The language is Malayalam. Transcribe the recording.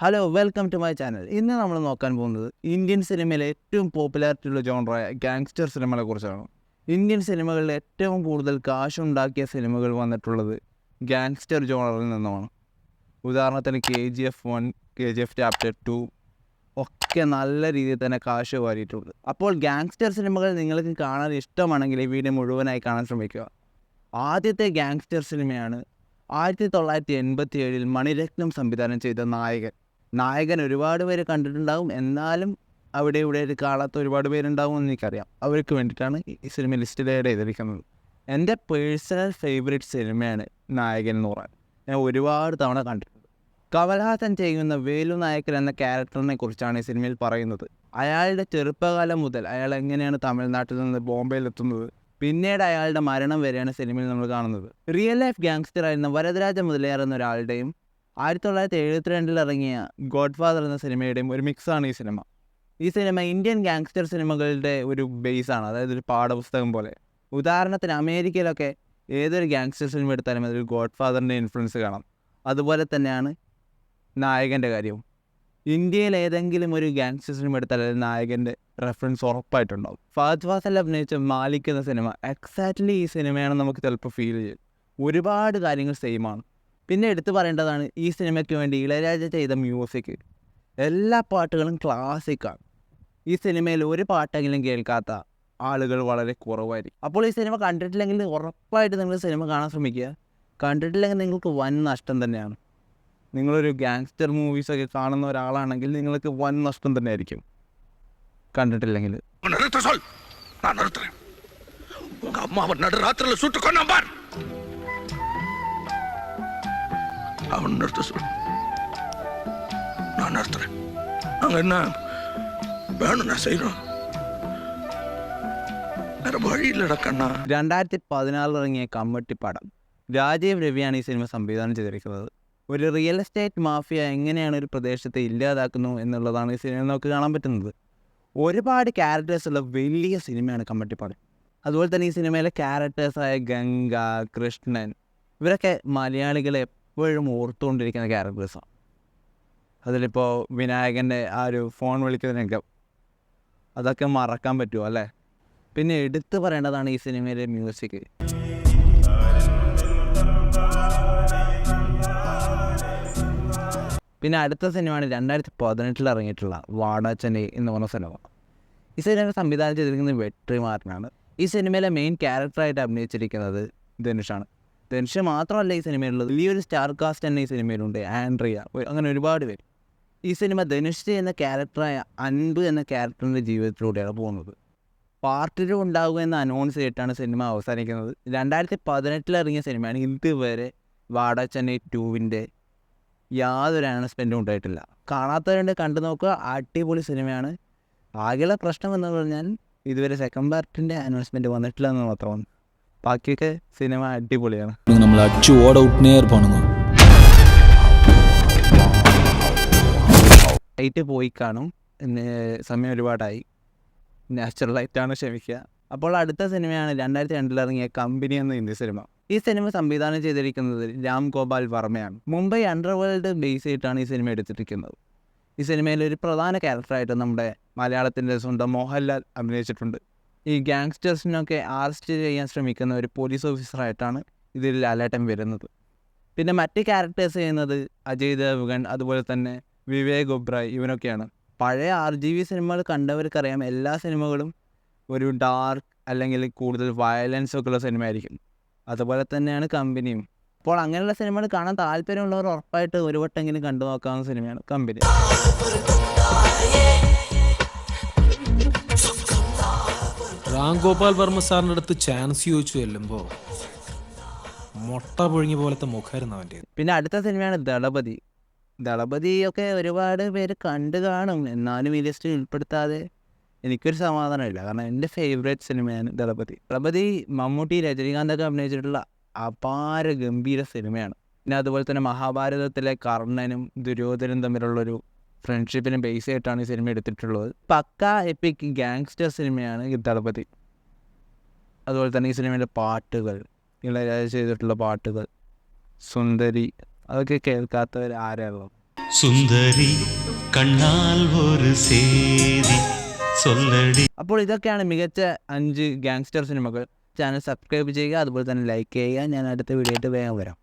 Hello welcome to my channel. ഇന്ന് നമ്മൾ നോക്കാൻ പോകുന്നത് ഇന്ത്യൻ സിനിമയിലെ ഏറ്റവും പോപ്പുലാരിറ്റി ഉള്ള ജോണറായ ഗാങ്സ്റ്റർ സിനിമകളെ കുറിച്ചാണ്. ഇന്ത്യൻ സിനിമകളിൽ ഏറ്റവും കൂടുതൽ കാശുണ്ടാക്കിയ സിനിമകൾ വന്നിട്ടുള്ളത് ഗാങ്സ്റ്റർ ജോണറിൽ നിന്നുമാണ്. ഉദാഹരണത്തിന് KGF 1, KGF Chapter 2 ഒക്കെ നല്ല രീതിയിൽ തന്നെ കാശ് വാരിയിട്ടുണ്ട്. അപ്പോൾ ഗാങ്സ്റ്റർ സിനിമകൾ നിങ്ങൾക്ക് കാണാൻ ഇഷ്ടമാണെങ്കിൽ ഈ വീഡിയോ മുഴുവനായി കാണാൻ ശ്രമിക്കുക. ആദ്യത്തെ ഗാങ്സ്റ്റർ സിനിമയാണ് 1987 മണിരത്നം സംവിധാനം ചെയ്ത നായകൻ ഒരുപാട് പേര് കണ്ടിട്ടുണ്ടാകും. എന്നാലും അവിടെ ഇവിടെ കാണാത്ത ഒരുപാട് പേരുണ്ടാകും എന്ന് എനിക്കറിയാം. അവർക്ക് വേണ്ടിയിട്ടാണ് ഈ സിനിമ ലിസ്റ്റിൽ ആഡ് ചെയ്തിരിക്കുന്നത്. എൻ്റെ പേഴ്സണൽ ഫേവറേറ്റ് സിനിമയാണ് നായകൻ എന്ന് പറയാൻ. ഞാൻ ഒരുപാട് തവണ കണ്ടിട്ടുണ്ട്. കമൽഹാസൻ ചെയ്യുന്ന വേലു നായക്കൻ എന്ന ക്യാരക്ടറിനെ കുറിച്ചാണ് ഈ സിനിമയിൽ പറയുന്നത്. അയാളുടെ ചെറുപ്പകാലം മുതൽ അയാൾ എങ്ങനെയാണ് തമിഴ്നാട്ടിൽ നിന്ന് ബോംബെയിലെത്തുന്നത്, പിന്നീട് അയാളുടെ മരണം വരെയാണ് സിനിമയിൽ നമ്മൾ കാണുന്നത്. റിയൽ ലൈഫ് ഗാങ്സ്റ്റർ ആയിരുന്ന വരദരാജ മുതലിയാർ എന്ന ഒരാളുടെയും 1972 ഇറങ്ങിയ ഗോഡ് ഫാദർ എന്ന സിനിമയുടെയും ഒരു മിക്സാണ് ഈ സിനിമ. ഈ സിനിമ ഇന്ത്യൻ ഗാങ്സ്റ്റർ സിനിമകളുടെ ഒരു ബേസാണ്, അതായത് ഒരു പാഠപുസ്തകം പോലെ. ഉദാഹരണത്തിന് അമേരിക്കയിലൊക്കെ ഏതൊരു ഗാങ്സ്റ്റർ സിനിമ എടുത്താലും അതിൽ ഗോഡ് ഫാദറിൻ്റെ ഇൻഫ്ലുവൻസ് കാണാം. അതുപോലെ തന്നെയാണ് നായകൻ്റെ കാര്യവും. ഇന്ത്യയിൽ ഏതെങ്കിലും ഒരു ഗാങ്സ്റ്റർ സിനിമ എടുത്താൽ അതിൽ നായകൻ്റെ റെഫറൻസ് ഉറപ്പായിട്ടുണ്ടാവും. ഫഹദ് ഫാസിൽ അഭിനയിച്ച മാലിക് എന്ന സിനിമ എക്സാക്ട്ലി ഈ സിനിമയാണെന്ന് നമുക്ക് ചിലപ്പോൾ ഫീൽ ചെയ്യും. ഒരുപാട് കാര്യങ്ങൾ സെയിമാണ്. പിന്നെ എടുത്തു പറയേണ്ടതാണ് ഈ സിനിമയ്ക്ക് വേണ്ടി ഇളയരാജ ചെയ്ത മ്യൂസിക്. എല്ലാ പാട്ടുകളും ക്ലാസിക്കാണ്. ഈ സിനിമയിൽ ഒരു പാട്ടെങ്കിലും കേൾക്കാത്ത ആളുകൾ വളരെ കുറവായിരിക്കും. അപ്പോൾ ഈ സിനിമ കണ്ടിട്ടില്ലെങ്കിൽ ഉറപ്പായിട്ട് നിങ്ങൾ സിനിമ കാണാൻ ശ്രമിക്കുക. കണ്ടിട്ടില്ലെങ്കിൽ നിങ്ങൾക്ക് വൻ നഷ്ടം തന്നെയാണ്. നിങ്ങളൊരു ഗാങ്സ്റ്റർ മൂവീസൊക്കെ കാണുന്ന ഒരാളാണെങ്കിൽ നിങ്ങൾക്ക് വൻ നഷ്ടം തന്നെ ആയിരിക്കും കണ്ടിട്ടില്ലെങ്കിൽ. நான் நிறுத்துறேன். நாங்கள் என்ன வேணும் நான் செய்யணும். വേറെ വഴിയില്ലടാ കണ്ണാ. 2014 ഇറങ്ങിയ കമ്മട്ടിപ്പടം. രാജീവ് രവിയാണ് ഈ സിനിമ സംവിധാനം ചെയ്തിരിക്കുന്നത്. ഒരു റിയൽ എസ്റ്റേറ്റ് മാഫിയ എങ്ങനെയാണ് ഒരു പ്രദേശത്തെ ഇല്ലാതാക്കുന്നു എന്നുള്ളതാണ് ഈ സിനിമ നമുക്ക് കാണാൻ പറ്റുന്നത്. ഒരുപാട് ക്യാരക്ടേഴ്സുള്ള വലിയ സിനിമയാണ് കമ്മട്ടിപ്പടം. അതുപോലെ തന്നെ ഈ സിനിമയിലെ ക്യാരക്ടേഴ്സായ ഗംഗ, കൃഷ്ണൻ, ഇവരൊക്കെ മലയാളികളെ എപ്പോഴും ഓർത്തുകൊണ്ടിരിക്കുന്ന ക്യാരക്ടേഴ്സാണ്. അതിലിപ്പോൾ വിനായകൻ്റെ ആ ഒരു ഫോൺ വിളിക്കുന്ന രംഗം, അതൊക്കെ മറക്കാൻ പറ്റുമോ അല്ലേ? പിന്നെ എടുത്തു പറയേണ്ടതാണ് ഈ സിനിമയിലെ മ്യൂസിക്. പിന്നെ അടുത്ത സിനിമയാണ് 2018 ഇറങ്ങിയിട്ടുള്ള വാടാ ചെന്നൈ എന്ന് പറഞ്ഞ സിനിമ. ഈ സിനിമ സംവിധാനം ചെയ്തിരിക്കുന്നത് വെട്രിമാരനാണ്. ഈ സിനിമയിലെ മെയിൻ ക്യാരക്ടറായിട്ട് അഭിനയിച്ചിരിക്കുന്നത് ധനുഷാണ്. ധനുഷ് മാത്രമല്ല ഈ സിനിമയിലുള്ളത്, വലിയൊരു സ്റ്റാർ കാസ്റ്റ് തന്നെ ഈ സിനിമയിലുണ്ട്. ആൻഡ്രിയ, അങ്ങനെ ഒരുപാട് പേര്. ഈ സിനിമ ധനുഷ് എന്ന ക്യാരക്ടറായ അൻപ് എന്ന ക്യാരക്ടറിൻ്റെ ജീവിതത്തിലൂടെയാണ് പോകുന്നത്. പാർട്ട് 2 ഉണ്ടാകുക എന്ന് അനൗൺസ് ചെയ്തിട്ടാണ് സിനിമ അവസാനിക്കുന്നത്. 2018 ഇറങ്ങിയ സിനിമയാണ്. ഇതുവരെ വാടാ ചെന്നൈ 2 യാതൊരു അനൗൺസ്മെൻറ്റും ഉണ്ടായിട്ടില്ല. കാണാത്തവരുണ്ട്, കണ്ടു നോക്കുക. അടിപൊളി സിനിമയാണ്. ആകെയുള്ള പ്രശ്നം എന്ന് പറഞ്ഞാൽ ഇതുവരെ സെക്കൻഡ് പാർട്ടിൻ്റെ അനൗൺസ്മെൻറ്റ് വന്നിട്ടില്ല എന്ന് മാത്രമാണ്. ബാക്കിയൊക്കെ സിനിമ അടിപൊളിയാണ്. നമ്മൾ അടിച്ചു ഓട ഔട്ടിനേ പോണു. ലൈറ്റ് പോയി കാണും, സമയം ഒരുപാടായി. നാച്ചുറലായിട്ടാണ്, ക്ഷമിക്കുക. അപ്പോൾ അടുത്ത സിനിമയാണ് 2002 ഇറങ്ങിയ കമ്പനി എന്ന ഹിന്ദി സിനിമ. ഈ സിനിമ സംവിധാനം ചെയ്തിരിക്കുന്നത് രാം ഗോപാൽ വർമ്മയാണ്. മുംബൈ അണ്ടർവേൾഡ് ബേസ് ചെയ്തിട്ടാണ് ഈ സിനിമ എടുത്തിരിക്കുന്നത്. ഈ സിനിമയിൽ ഒരു പ്രധാന ക്യാരക്ടറായിട്ട് നമ്മുടെ മലയാളത്തിൻ്റെ സ്വന്തം മോഹൻലാൽ അഭിനയിച്ചിട്ടുണ്ട്. ഈ ഗാങ്സ്റ്റേഴ്സിനൊക്കെ അറസ്റ്റ് ചെയ്യാൻ ശ്രമിക്കുന്ന ഒരു പോലീസ് ഓഫീസറായിട്ടാണ് ഇതിൽ ലാലേട്ടൻ വരുന്നത്. പിന്നെ മറ്റ് ക്യാരക്ടേഴ്സ് ചെയ്യുന്നത് അജയ് ദേവ്ഗൺ, അതുപോലെ തന്നെ വിവേക് ഒബ്രായ്, ഇവനൊക്കെയാണ്. പഴയ RGV സിനിമകൾ കണ്ടവർക്കറിയാം, എല്ലാ സിനിമകളും ഒരു ഡാർക്ക് അല്ലെങ്കിൽ കൂടുതൽ വയലൻസ് ഒക്കെ ഉള്ള സിനിമ ആയിരിക്കും. അതുപോലെ തന്നെയാണ് കമ്പനിയും. അപ്പോൾ അങ്ങനെയുള്ള സിനിമകൾ കാണാൻ താല്പര്യമുള്ളവർ ഉറപ്പായിട്ട് ഒരു വട്ടെങ്കിലും കണ്ടു നോക്കാവുന്ന സിനിമയാണ് കമ്പനി. രാം ഗോപാൽ വർമ്മ സാറിൻ്റെ അടുത്ത് ചാൻസ് ചോദിച്ചു ചെല്ലുമ്പോൾ മുട്ട പൊഴിഞ്ഞ പോലത്തെ മുഖമായിരുന്നു അവൻ്റെ. പിന്നെ അടുത്ത സിനിമയാണ് ദളപതിയൊക്കെ ഒരുപാട് പേര് കണ്ടു കാണും. എന്നാലും ഈ ലിസ്റ്റിൽ ഉൾപ്പെടുത്താതെ എനിക്കൊരു സമാധാനമില്ല. കാരണം എൻ്റെ ഫേവറേറ്റ് സിനിമയാണ് ദളപതി. മമ്മൂട്ടി, രജനീകാന്തൊക്കെ അഭിനയിച്ചിട്ടുള്ള അപാര ഗംഭീര സിനിമയാണ്. പിന്നെ അതുപോലെ തന്നെ മഹാഭാരതത്തിലെ കർണനും ദുര്യോധനും തമ്മിലുള്ളൊരു ഫ്രണ്ട്ഷിപ്പിനെ ബേസ് ചെയ്തിട്ടാണ് ഈ സിനിമ എടുത്തിട്ടുള്ളത്. പക്കാ എപ്പിക് ഗാങ്സ്റ്റർ സിനിമയാണ് ദളപതി. അതുപോലെ തന്നെ ഈ സിനിമയിലെ പാട്ടുകൾ, ഇളയരാജ ചെയ്തിട്ടുള്ള പാട്ടുകൾ, സുന്ദരി, അതൊക്കെ കേൾക്കാത്തവർ ആരാണല്ലോ. സുന്ദരി കണ്ണാൽ ഒരു സേതി സൊല്ലടി. അപ്പോൾ ഇതൊക്കെയാണ് മികച്ച 5 ഗാങ്സ്റ്റർ സിനിമകൾ. ചാനൽ സബ്സ്ക്രൈബ് ചെയ്യുക, അതുപോലെ തന്നെ ലൈക്ക് ചെയ്യുക. ഞാൻ അടുത്ത വീഡിയോ ആയിട്ട് വേഗം വരാം.